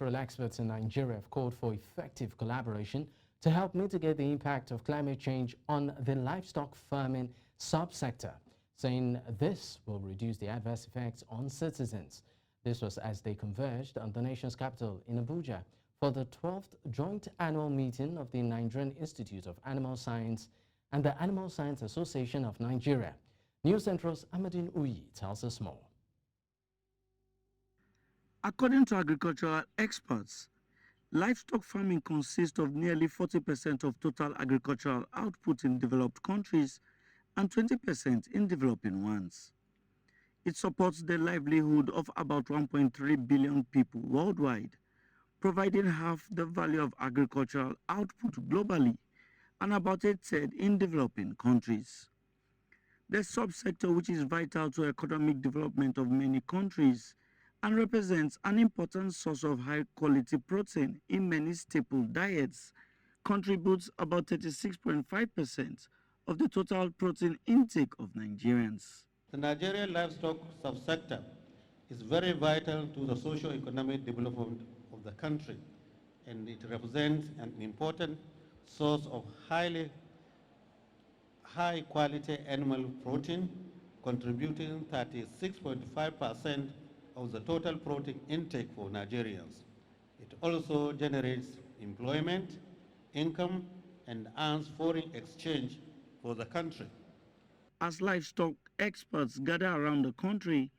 Agricultural experts in Nigeria have called for effective collaboration to help mitigate the impact of climate change on the livestock farming subsector, saying this will reduce the adverse effects on citizens. This was as they converged on the nation's capital in Abuja for the 12th joint annual meeting of the Nigerian Institute of Animal Science and the Animal Science Association of Nigeria. News Central's Amadin Uyi tells us more. According to agricultural experts, livestock farming consists of nearly 40% of total agricultural output in developed countries and 20% in developing ones. It supports the livelihood of about 1.3 billion people worldwide, providing half the value of agricultural output globally and about a third in developing countries. The subsector, which is vital to economic development of many countries and represents an important source of high-quality protein in many staple diets, contributes about 36.5% of the total protein intake of Nigerians. The Nigerian livestock subsector is very vital to the socio-economic development of the country, and it represents an important source of high-quality animal protein, contributing 36.5% of the total protein intake for Nigerians. It also generates employment, income, and earns foreign exchange for the country. As livestock experts gather around the country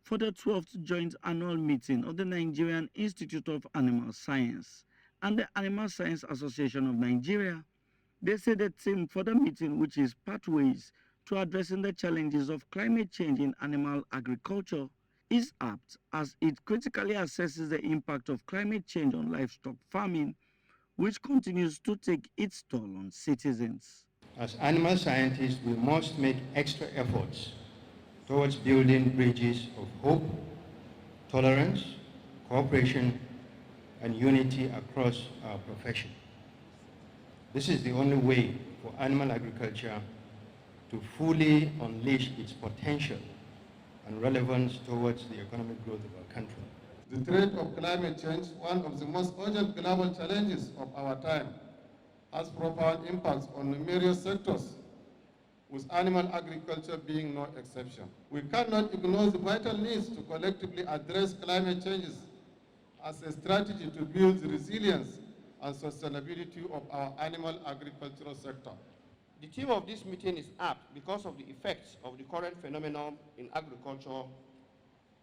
for the 12th joint annual meeting of the Nigerian Institute of Animal Science and the Animal Science Association of Nigeria, they say the theme for the meeting, which is Pathways to Addressing the Challenges of Climate Change in Animal Agriculture, is apt as it critically assesses the impact of climate change on livestock farming, which continues to take its toll on citizens. As animal scientists, we must make extra efforts towards building bridges of hope, tolerance, cooperation, and unity across our profession. This is the only way for animal agriculture to fully unleash its potential and relevance towards the economic growth of our country. The threat of climate change, one of the most urgent global challenges of our time, has profound impacts on numerous sectors, with animal agriculture being no exception. We cannot ignore the vital needs to collectively address climate changes as a strategy to build the resilience and sustainability of our animal agricultural sector. The theme of this meeting is apt because of the effects of the current phenomenon in agriculture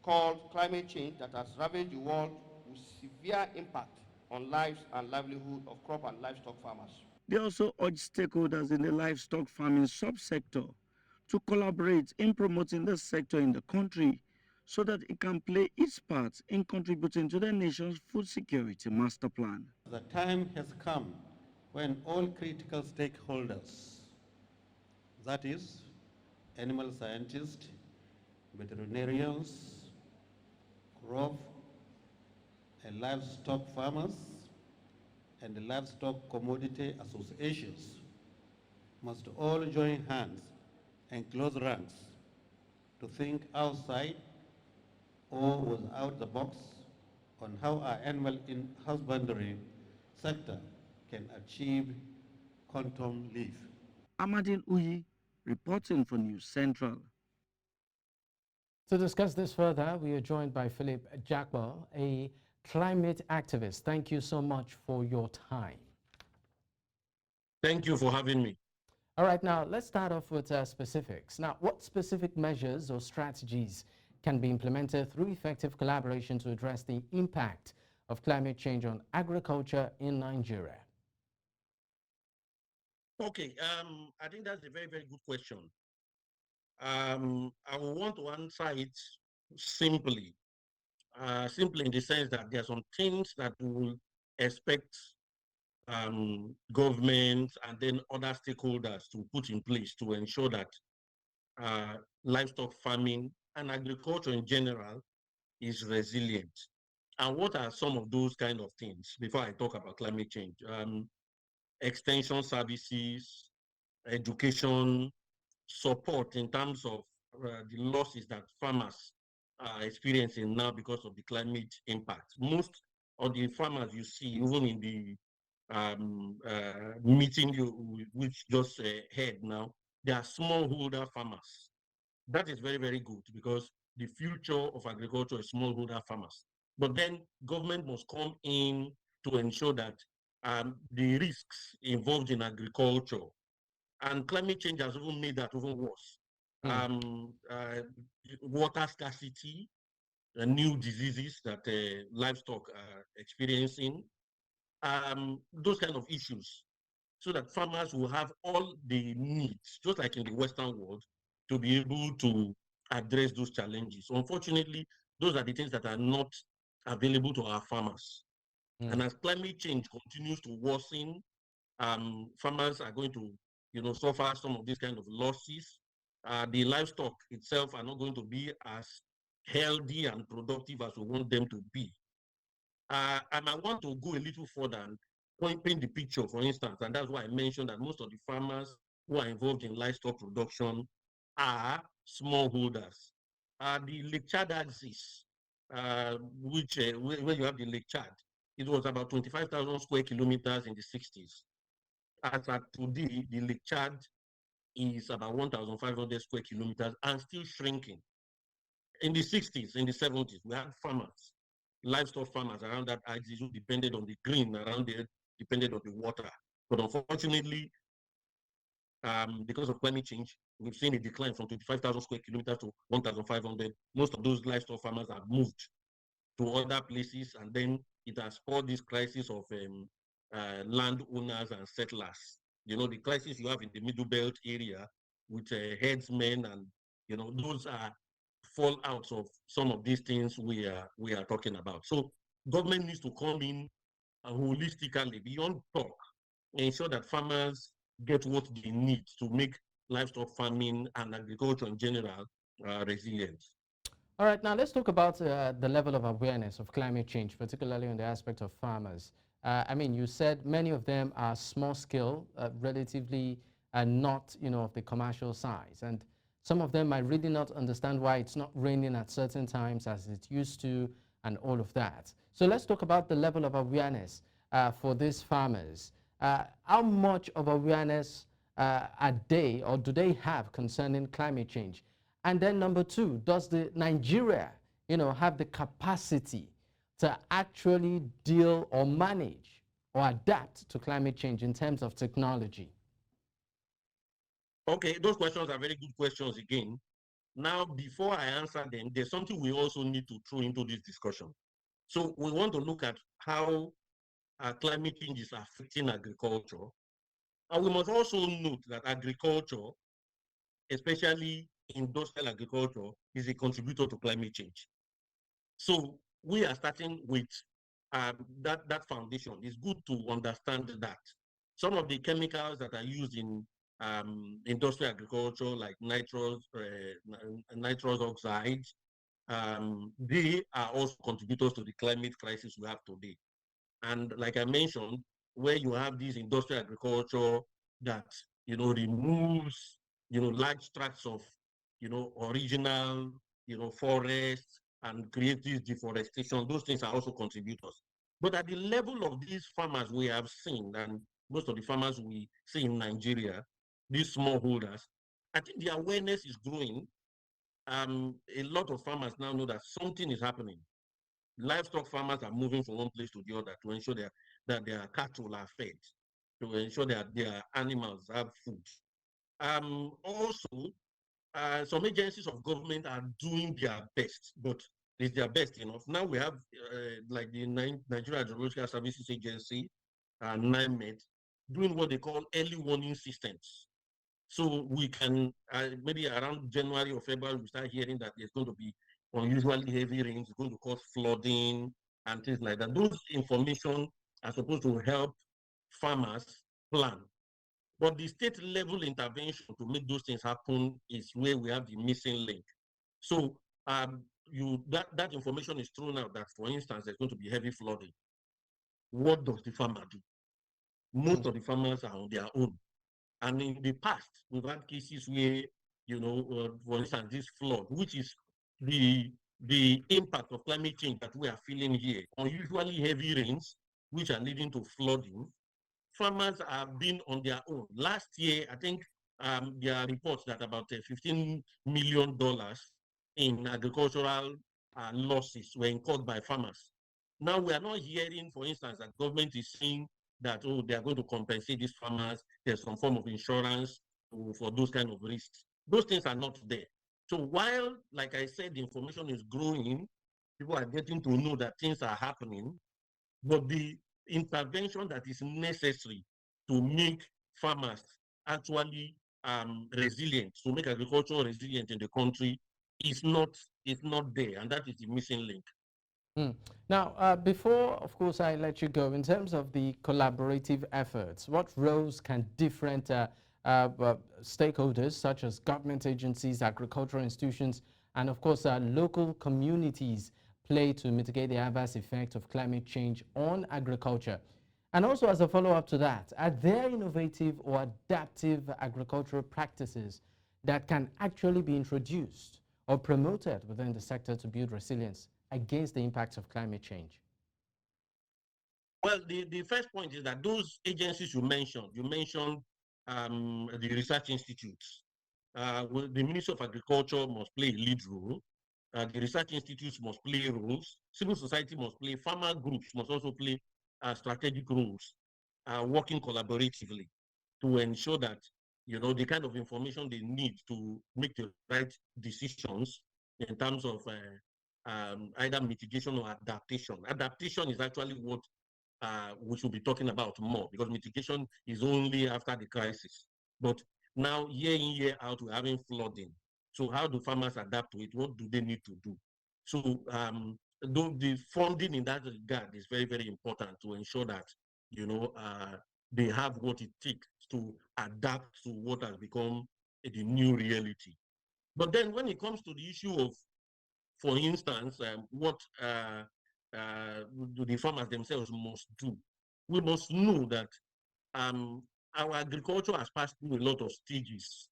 called climate change that has ravaged the world with severe impact on lives and livelihood of crop and livestock farmers. They also urge stakeholders in the livestock farming subsector to collaborate in promoting the sector in the country so that it can play its part in contributing to the nation's food security master plan. The time has come when all critical stakeholders, that is, animal scientists, veterinarians, crop and livestock farmers, and the livestock commodity associations must all join hands and close ranks to think outside or without the box on how our animal husbandry sector can achieve quantum leap. Amadin Uyi, reporting for News Central. To discuss this further, we are joined by Phillip Jakpor, a climate activist. Thank you so much for your time. Thank you for having me. All right, now let's start off with specifics. Now, what specific measures or strategies can be implemented through effective collaboration to address the impact of climate change on agriculture in Nigeria? Okay, I think that's a very, very good question. I will want to answer it simply. Simply in the sense that there are some things that we will expect government and then other stakeholders to put in place to ensure that livestock farming and agriculture in general is resilient. And what are some of those kind of things before I talk about climate change? Extension services, education, support in terms of the losses that farmers are experiencing now because of the climate impact. Most or the farmers you see, even in the meeting which just had now, they are smallholder farmers. That is very, very good because the future of agriculture is smallholder farmers. But then government must come in to ensure that the risks involved in agriculture, and climate change has even made that even worse. Mm. Water scarcity, new diseases that livestock are experiencing, those kind of issues, so that farmers will have all the needs, just like in the Western world, to be able to address those challenges. Unfortunately, those are the things that are not available to our farmers. Mm. And as climate change continues to worsen, farmers are going to, suffer some of these kind of losses. The livestock itself are not going to be as healthy and productive as we want them to be. And I want to go a little further and paint the picture, for instance, and that's why I mentioned that most of the farmers who are involved in livestock production are smallholders. The Lake Chad axis, which where you have the Lake Chad, it was about 25,000 square kilometers in the 60s. As at today, the Lake Chad is about 1,500 square kilometers and still shrinking. In the 60s, in the 70s, we had farmers, livestock farmers around that axis who depended on the green around there, depended on the water. But unfortunately, because of climate change, we've seen a decline from 25,000 square kilometers to 1,500. Most of those livestock farmers have moved to other places, and then it has spawned this crisis of landowners and settlers. The crisis you have in the Middle Belt area with herdsmen, and those are fallouts of some of these things we are talking about. So government needs to come in holistically beyond talk, ensure that farmers get what they need to make livestock farming and agriculture in general resilient. All right, now let's talk about the level of awareness of climate change, particularly on the aspect of farmers. I mean, you said many of them are small scale, relatively not, of the commercial size. And some of them might really not understand why it's not raining at certain times as it used to and all of that. So let's talk about the level of awareness for these farmers. How much of awareness are they or do they have concerning climate change? And then number two, does the Nigeria, have the capacity to actually deal or manage or adapt to climate change in terms of technology? Okay, those questions are very good questions again. Now, before I answer them, there's something we also need to throw into this discussion. So we want to look at how climate change is affecting agriculture. And we must also note that agriculture, especially industrial agriculture, is a contributor to climate change. So we are starting with that foundation. It's good to understand that some of the chemicals that are used in industrial agriculture, like nitrous oxides, they are also contributors to the climate crisis we have today. And like I mentioned, where you have this industrial agriculture that removes large tracts of original forests and creates this deforestation, those things are also contributors. But at the level of these farmers we have seen, and most of the farmers we see in Nigeria, these smallholders, I think the awareness is growing. A lot of farmers now know that something is happening. Livestock farmers are moving from one place to the other to ensure that their cattle are fed, to ensure that their animals have food. Also, some agencies of government are doing their best, but is their best enough? Now we have like the Nigeria Hydrological Services Agency, NIMET, doing what they call early warning systems. So we can, maybe around January or February, we start hearing that there's going to be unusually heavy rains, going to cause flooding and things like that. Those information are supposed to help farmers plan. But the state level intervention to make those things happen is where we have the missing link. So that information is thrown out that, for instance, there's going to be heavy flooding. What does the farmer do? Most of the farmers are on their own. And in the past, we've had cases where, for instance, this flood, which is the the impact of climate change that we are feeling here, unusually heavy rains, which are leading to flooding, farmers have been on their own. Last year, I think there are reports that about $15 million in agricultural losses were incurred by farmers. Now, we are not hearing, for instance, that government is saying that, oh, they are going to compensate these farmers. There's some form of insurance for those kind of risks. Those things are not there. So while, like I said, the information is growing, people are getting to know that things are happening, but the intervention that is necessary to make farmers actually resilient, to make agriculture resilient in the country is not there, and that is the missing link. Now, before, of course, I let you go, in terms of the collaborative efforts, what roles can different stakeholders, such as government agencies, agricultural institutions, and of course, local communities play to mitigate the adverse effect of climate change on agriculture? And also, as a follow-up to that, are there innovative or adaptive agricultural practices that can actually be introduced or promoted within the sector to build resilience against the impacts of climate change? Well, the first point is that those agencies you mentioned the research institutes. The Ministry of Agriculture must play a lead role. The research institutes must play roles. Civil society must play. Farmer groups must also play strategic roles, working collaboratively to ensure that the kind of information they need to make the right decisions in terms of either mitigation or adaptation. Adaptation is actually what we should be talking about more, because mitigation is only after the crisis. But now, year in, year out, we're having flooding. So how do farmers adapt to it? What do they need to do? So the funding in that regard is very, very important to ensure that they have what it takes to adapt to what has become the new reality. But then when it comes to the issue of, for instance, what the farmers themselves must do, we must know that our agriculture has passed through a lot of stages.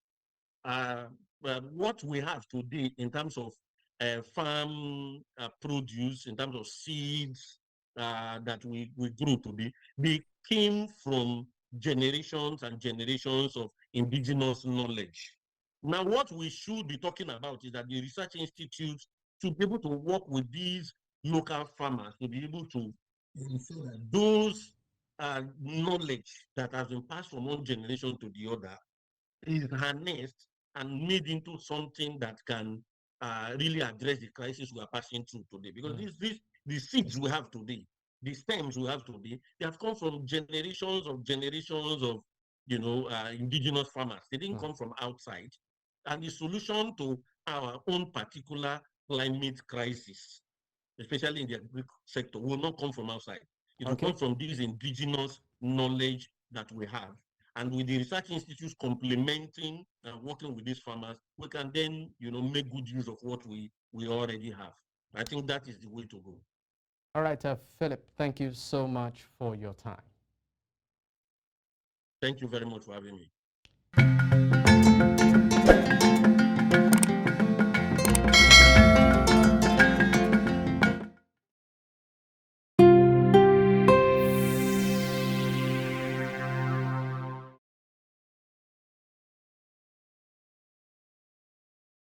What we have today in terms of farm produce, in terms of seeds that we grew today, they came from generations and generations of indigenous knowledge. Now, what we should be talking about is that the research institutes should be able to work with these local farmers to be able to ensure that those knowledge that has been passed from one generation to the other is harnessed and made into something that can really address the crisis we are passing through today. Because the seeds we have today, the stems we have today, they have come from generations of indigenous farmers. They didn't come from outside. And the solution to our own particular climate crisis, especially in the agricultural sector, will not come from outside. It will come from these indigenous knowledge that we have. And with the research institutes complementing and working with these farmers, we can then, make good use of what we already have. I think that is the way to go. All right, Phillip, thank you so much for your time. Thank you very much for having me.